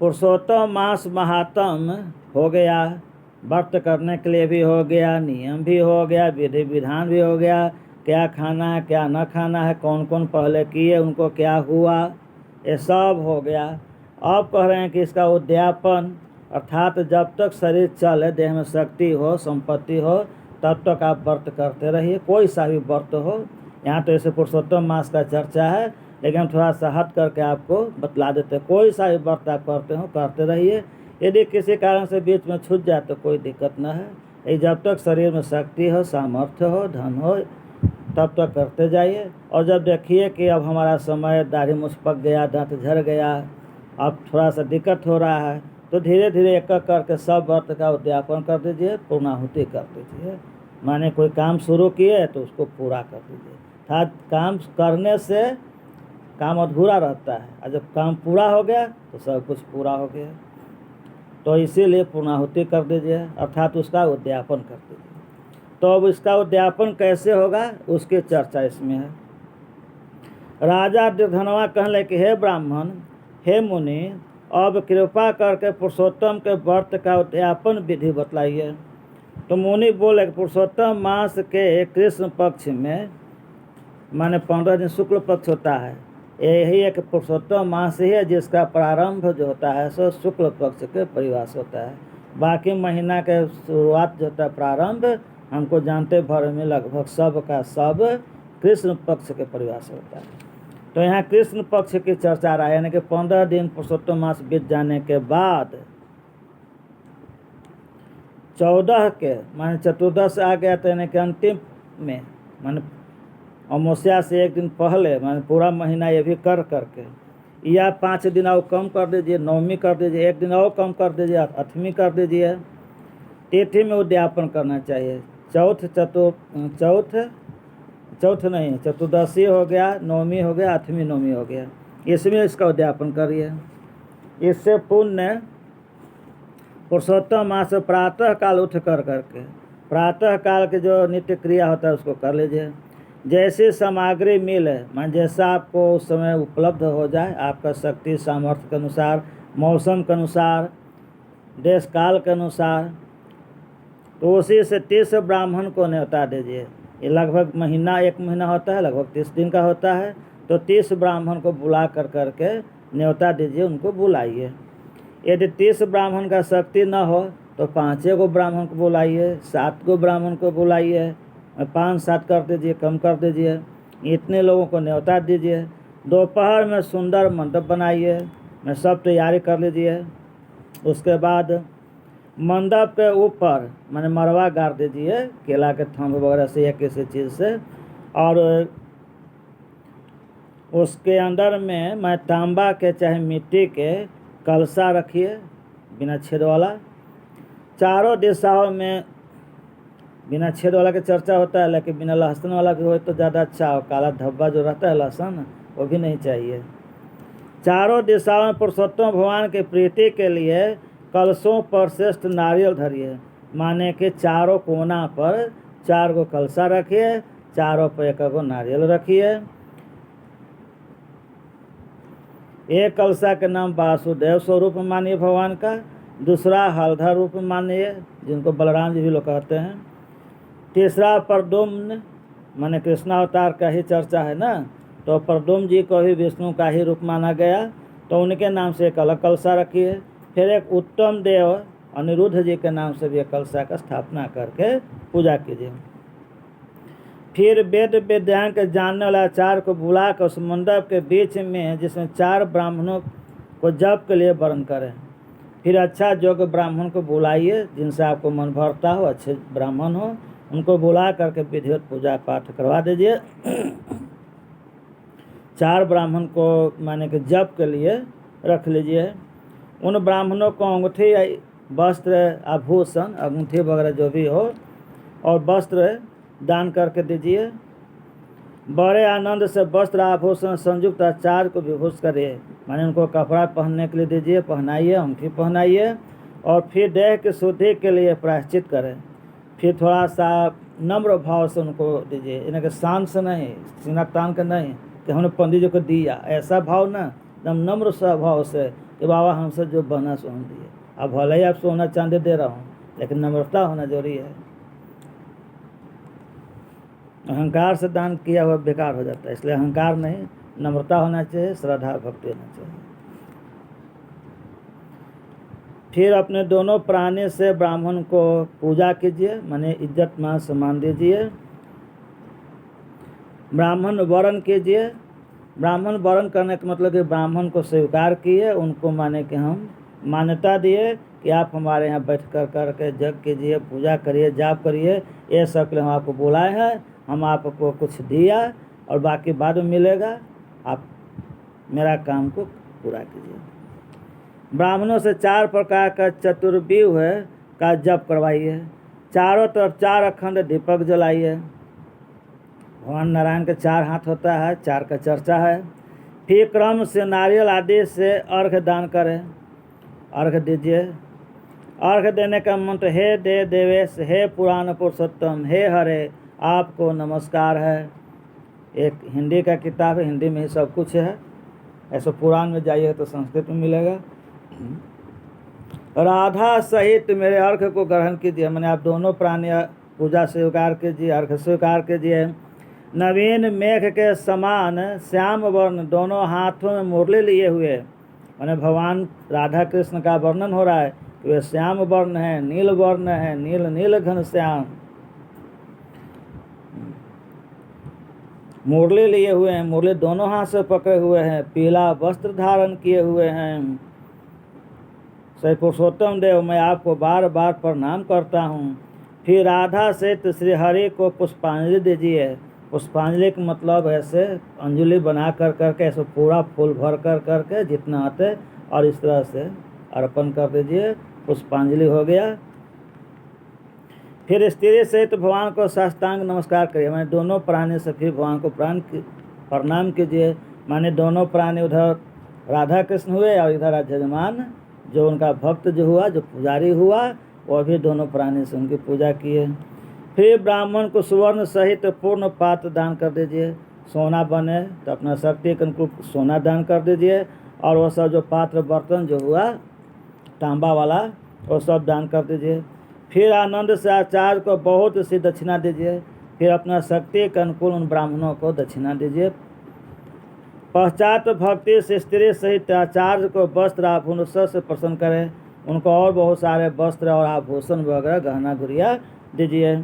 पुरुषोत्तम मास महात्म हो गया, व्रत करने के लिए भी हो गया, नियम भी हो गया, विधि विधान भी हो गया, क्या खाना है क्या न खाना है, कौन कौन पहले किए उनको क्या हुआ, ये सब हो गया। अब कह रहे हैं कि इसका उद्यापन, अर्थात जब तक शरीर चले, देह में शक्ति हो, संपत्ति हो, तब तक आप व्रत करते रहिए, कोई सा भी व्रत हो। यहाँ तो ऐसे पुरुषोत्तम मास का चर्चा है, लेकिन हम थोड़ा सा हट करके आपको बतला देते हैं। कोई सा भी व्रत आप करते हो करते रहिए, यदि किसी कारण से बीच में छूट जाए तो कोई दिक्कत न है। ये जब तक शरीर में शक्ति हो, सामर्थ्य हो, धन हो, तब तक करते जाइए। और जब देखिए कि अब हमारा समय, दाढ़ी मूँछ पक गया, दांत झड़ गया, अब थोड़ा सा दिक्कत हो रहा है, तो धीरे धीरे एक एक करके सब व्रत का उद्यापन कर दीजिए, पूर्णाहुति कर दीजिए। माने कोई काम शुरू किए तो उसको पूरा कर दीजिए। अर्थात काम करने से काम अधूरा रहता है, और जब काम पूरा हो गया तो सब कुछ पूरा हो गया। तो इसीलिए पूर्णाहुति कर दीजिए, अर्थात उसका उद्यापन कर दीजिए। तो अब इसका उद्यापन कैसे होगा उसकी चर्चा इसमें है। राजा दुर्धनवा कहले कि हे ब्राह्मण, हे मुनि, अब कृपा करके पुरुषोत्तम के व्रत का उद्यापन विधि बतलाइए। तो मुनि बोले कि पुरुषोत्तम मास के कृष्ण पक्ष में, माने 15 दिन शुक्ल पक्ष होता है, यही एक पुरुषोत्तम मास ही है जिसका प्रारंभ जो होता है सो शुक्ल पक्ष के परिवास होता है। बाकी महीना के शुरुआत जो होता है प्रारंभ, हमको जानते भर में लगभग सब का सब कृष्ण पक्ष के परिवास होता है। तो यहाँ कृष्ण पक्ष की चर्चा रहा है, यानी कि 15 दिन पुरुषोत्तम मास बीत जाने के बाद 14 के माने चतुर्दश आ गया, तो यानी कि अंतिम में, माने अमावस्या से एक दिन पहले, माने पूरा महीना ये भी कर करके, या 5 दिन और कम कर दीजिए, नवमी कर दीजिए, एक दिन और कम कर दीजिए, 8वीं कर दीजिए। तिथि में उद्यापन करना चाहिए। चौथ नहीं, चतुर्दशी हो गया, नवमी हो गया, 8वीं नवमी हो गया, इसमें इसका उद्यापन करिए। इससे पुण्य पुरुषोत्तम मास प्रातः काल उठ कर करके, प्रातः काल के जो नित्य क्रिया होता है उसको कर लीजिए। जैसी सामग्री मिले, मान जैसा आपको उस समय उपलब्ध हो जाए, आपका शक्ति सामर्थ्य के अनुसार, मौसम के अनुसार, देश काल के अनुसार, तो उसी से 30 ब्राह्मण को न्योता दीजिए। ये लगभग महीना, 1 महीना होता है, लगभग 30 दिन का होता है। तो 30 ब्राह्मण को बुला कर करके न्योता दीजिए, उनको बुलाइए। यदि 30 ब्राह्मण का शक्ति न हो तो 5 गो ब्राह्मण को बुलाइए, 7 गो ब्राह्मण को बुलाइए, 5-7 कर दीजिए, कम कर दीजिए। इतने लोगों को न्योता दीजिए। दोपहर में सुंदर मंडप बनाइए, मैं सब तैयारी कर लीजिए। उसके बाद मंडप के ऊपर माने मरवा गाड़ दीजिए, केला के थंब वगैरह से या किसी चीज़ से, और उसके अंदर में मैं तांबा के चाहे मिट्टी के कलसा रखिए, बिना छेद वाला। चारों दिशाओं में बिना छेद वाला की चर्चा होता है, लेकिन बिना लहसुन वाला भी हो तो ज़्यादा अच्छा हो। काला धब्बा जो रहता है लहसुन, वो भी नहीं चाहिए। चारों दिशाओं में पुरुषोत्तम भगवान की प्रीति के लिए कलशों पर श्रेष्ठ नारियल धरिए, माने कि चारों कोना पर 4 गो कलशा रखिए, चारों पर 1 गो नारियल रखिए। एक कलशा के नाम वासुदेव स्वरूप मानिए भगवान का, दूसरा हलधर रूप मानिए, जिनको बलराम जी भी लोग कहते हैं। तीसरा प्रद्युम्न, माने कृष्णावतार का ही चर्चा है ना, तो प्रद्युम्न जी को ही विष्णु का ही रूप माना गया, तो उनके नाम से एक अलग कलशा रखिए। फिर एक उत्तम देव अनिरुद्ध जी के नाम से भी एक कलशा का स्थापना करके पूजा कीजिए। फिर वेद विद्या के जानने वाला आचार्य को बुला कर उस मंडप के बीच में, जिसमें 4 ब्राह्मणों को जप के लिए वर्ण करें। फिर अच्छा योग्य ब्राह्मण को बुलाइए, जिनसे आपको मन भरता हो, अच्छे ब्राह्मण हो, उनको बुला करके विधिवत पूजा पाठ करवा दीजिए। 4 ब्राह्मण को माने कि जप के लिए रख लीजिए। उन ब्राह्मणों को अंगूठी, वस्त्र, आभूषण, अंगूठी वगैरह जो भी हो, और वस्त्र दान करके दीजिए। बड़े आनंद से वस्त्र आभूषण संयुक्त आचार्य को विभूष करिए, माने उनको कपड़ा पहनने के लिए दीजिए, पहनाइए, अंगूठी पहनाइए। और फिर देह की शुद्धि के लिए प्रायश्चित करें। फिर थोड़ा सा नम्र भाव से उनको दीजिए, इन्हें के शान से नहीं, सीना तान के नहीं कि हमने पंडित जी को दिया, ऐसा भाव ना, एकदम नम्र स्वभाव से कि बाबा हमसे जो बना सो हम दिए। अब भले ही आप सोना चांदी दे रहा हूँ, लेकिन नम्रता होना जरूरी है। अहंकार से दान किया हुआ बेकार हो जाता है, इसलिए अहंकार नहीं, नम्रता होना चाहिए, श्रद्धा भक्ति होना चाहिए। फिर अपने दोनों प्राणी से ब्राह्मण को पूजा कीजिए, माने इज्जत मान सम्मान दीजिए। ब्राह्मण वरण कीजिए। ब्राह्मण वरण करने का मतलब कि ब्राह्मण को स्वीकार किए, उनको माने कि हम मान्यता दिए कि आप हमारे यहाँ बैठ कर करके जग कीजिए, पूजा करिए, जाप करिए, ये सब के लिए हम आपको बुलाए हैं, हम आपको कुछ दिया और बाकी बाद में मिलेगा, आप मेरा काम को पूरा कीजिए। ब्राह्मणों से 4 प्रकार का चतुर्व्यूह का जप करवाइए। चारों तरफ 4 अखंड दीपक जलाइए। भगवान नारायण के 4 हाथ होता है, 4 का चर्चा है। फिर क्रम से नारियल आदि से अर्घ्य दान करें, अर्घ्य दीजिए। अर्घ्य देने का मंत्र हे देवेश, हे पुराण पुरुषोत्तम, हे हरे, आपको नमस्कार है। एक हिंदी का किताब है, हिंदी में ही सब कुछ है, ऐसे पुराण में जाइए तो संस्कृत में मिलेगा। राधा सहित मेरे अर्घ्य को ग्रहण कीजिए, मैंने आप दोनों प्राणी पूजा स्वीकार कीजिए, अर्घ्य स्वीकार कीजिए। नवीन मेघ के समान श्याम वर्ण दोनों हाथों में मुरली लिए हुए, मैंने भगवान राधा कृष्ण का वर्णन हो रहा है कि वे श्याम वर्ण है, नील वर्ण है, नील नील घन श्याम, मुरली लिए हुए हैं, मुरली दोनों हाथ से पकड़े हुए हैं, पीला वस्त्र धारण किए हुए हैं। श्री पुरुषोत्तम देव, मैं आपको बार बार प्रणाम करता हूँ। फिर राधा सहित श्री हरि को पुष्पांजलि दीजिए। पुष्पांजलि का मतलब ऐसे अंजलि बना कर करके ऐसे पूरा फूल भर कर करके जितना आते और इस तरह से अर्पण कर दीजिए, पुष्पांजलि हो गया। फिर स्त्री सहित भगवान को साष्टांग नमस्कार करिए, माने दोनों प्राणी से फिर भगवान को प्रणाम कीजिए। माने दोनों प्राणी उधर राधा कृष्ण हुए और इधर यजमान जो उनका भक्त जो हुआ, जो पुजारी हुआ, वह भी दोनों प्राणी से उनकी पूजा किए। फिर ब्राह्मण को सुवर्ण सहित पूर्ण पात्र दान कर दीजिए। सोना बने तो अपना शक्ति के अनुकूल सोना दान कर दीजिए, और वो सब जो पात्र बर्तन जो हुआ तांबा वाला वो सब दान कर दीजिए। फिर आनंद से आचार्य को बहुत सी दक्षिणा दीजिए। फिर अपना शक्ति के अनुकूल उन ब्राह्मणों को दक्षिणा दीजिए। पश्चात भक्ति से स्त्री सहित आचार्य को वस्त्र आभूषण से प्रसन्न करें, उनको और बहुत सारे वस्त्र और आभूषण वगैरह गहना गुड़िया दीजिए।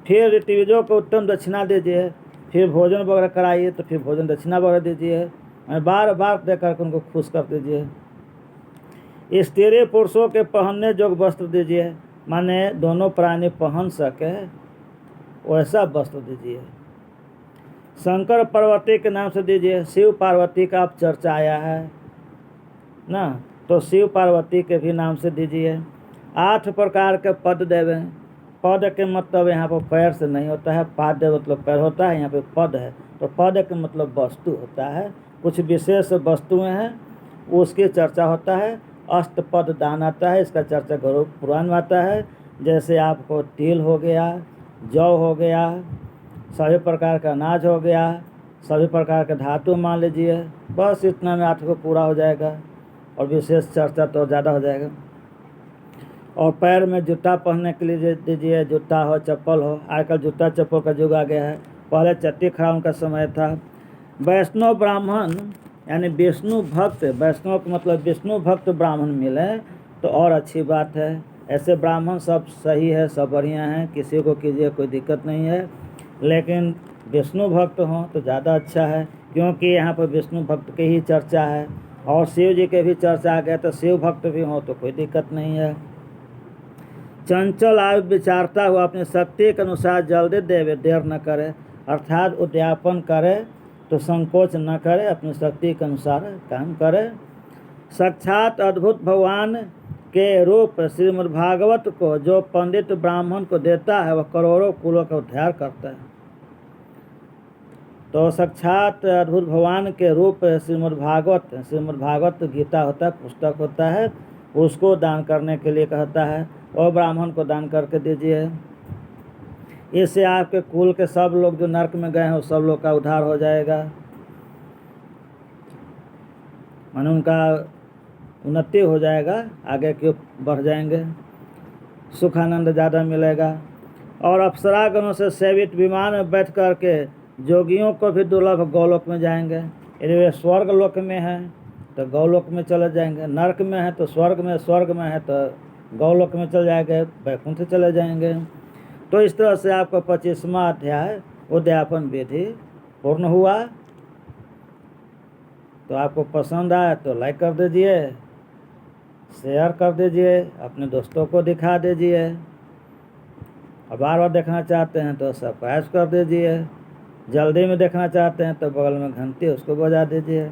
फिर ऋतिविजों को उत्तम दक्षिणा दीजिए। फिर भोजन वगैरह कराइए तो फिर भोजन दक्षिणा वगैरह दीजिए, बार बार देकर के उनको खुश कर दीजिए। स्त्री पुरुषों के पहनने योग्य वस्त्र दीजिए, माने दोनों प्राणी पहन सके वैसा वस्त्र दीजिए। शंकर पार्वती के नाम से दीजिए। शिव पार्वती का अब चर्चा आया है ना, तो शिव पार्वती के भी नाम से दीजिए। 8 प्रकार के पद देवे। पद के मतलब यहाँ पर पैर से नहीं होता है, पाद्य मतलब पैर होता है, यहाँ पे पद है तो पद के मतलब वस्तु होता है, कुछ विशेष वस्तुएं हैं उसकी चर्चा होता है। अष्टपद दान आता है, इसका चर्चा गरुड़ पुराण में आता है। जैसे आपको तिल हो गया, जौ हो गया, सभी प्रकार का अनाज हो गया, सभी प्रकार के धातु मान लीजिए, बस इतना में 8 को पूरा हो जाएगा, और विशेष चर्चा तो ज़्यादा हो जाएगा। और पैर में जूता पहनने के लिए दीजिए, जूता हो चप्पल हो, आजकल जूता चप्पल का युग आ गया है, पहले चट्टी खड़ाउन का समय था। वैष्णव ब्राह्मण यानी विष्णु भक्त, वैष्णव का मतलब विष्णु भक्त ब्राह्मण मिले तो और अच्छी बात है। ऐसे ब्राह्मण सब सही है, सब बढ़िया हैं, किसी को कीजिए कोई दिक्कत नहीं है, लेकिन विष्णु भक्त हों तो ज़्यादा अच्छा है, क्योंकि यहाँ पर विष्णु भक्त की ही चर्चा है। और शिव जी के भी चर्चा आ गया तो शिव भक्त भी हों तो कोई दिक्कत नहीं है। चंचल आयु विचारता हुआ अपनी शक्ति के अनुसार जल्दी देवे, देर न करे, अर्थात उद्यापन करे तो संकोच न करे, अपनी शक्ति के अनुसार काम करे। साक्षात अद्भुत भगवान के रूप श्रीमद्भागवत को जो पंडित ब्राह्मण को देता है वह करोड़ों कुलों का उद्धार करता है। तो साक्षात अद्भुत भगवान के रूप श्रीमद्भागवत गीता होता है, पुस्तक होता है, उसको दान करने के लिए कहता है, और ब्राह्मण को दान करके दीजिए। इससे आपके कुल के सब लोग जो नरक में गए हैं सब लोग का उद्धार हो जाएगा, माने उनका उन्नति हो जाएगा, आगे क्यों बढ़ जाएंगे, सुखानंद ज़्यादा मिलेगा। और अप्सरागणों से सेवित विमान में बैठ कर के जोगियों को भी दुर्लभ गौलोक में जाएंगे। यदि वे स्वर्ग लोक में हैं तो गौलोक में चले जाएंगे, नरक में है तो स्वर्ग में है तो गौलोक में चले जाएंगे, वैकुंठ चले जाएंगे। तो इस तरह से आपका 25वां अध्याय उद्यापन विधि पूर्ण हुआ। तो आपको पसंद आया तो लाइक कर दीजिए, शेयर कर दीजिए, अपने दोस्तों को दिखा दीजिए, और बार बार देखना चाहते हैं तो सब्सक्राइब कर दीजिए, जल्दी में देखना चाहते हैं तो बगल में घंटी उसको बजा दीजिए।